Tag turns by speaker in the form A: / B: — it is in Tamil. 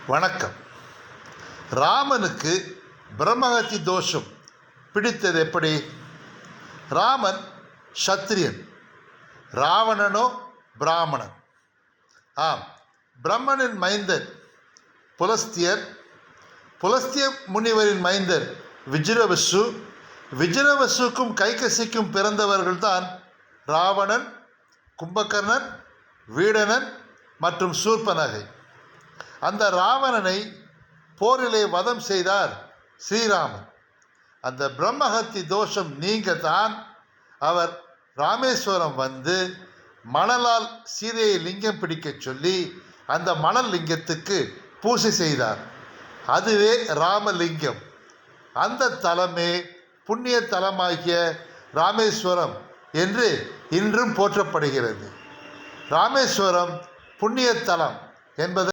A: வணக்கம். ராமனுக்கு பிரம்மஹத்தி தோஷம் பிடித்தது எப்படி? ராமன் சத்திரியன், ராவணனோ பிராமணன். ஆம், பிரம்மனின் மைந்தர் புலஸ்தியர், புலஸ்திய முனிவரின் மைந்தர் விஜ்ரவசு, விஜ்ரவசுக்கும் கைகசிக்கும் பிறந்தவர்கள்தான் ராவணன், கும்பகர்ணன், வீடணன் மற்றும் சூர்பனகை. அந்த ராவணனை போரிலே வதம் செய்தார் ஸ்ரீராமன். அந்த பிரம்மஹத்தி தோஷம் நீங்கத்தான் அவர் ராமேஸ்வரம் வந்து மணலால் சீதையை லிங்கம் பிடிக்க சொல்லி அந்த மணல் லிங்கத்துக்கு பூஜை செய்தார். அதுவே ராமலிங்கம். அந்த தலமே புண்ணிய தலமாகிய ராமேஸ்வரம் என்று இன்றும் போற்றப்படுகிறது. ராமேஸ்வரம் புண்ணிய தலம் என்பது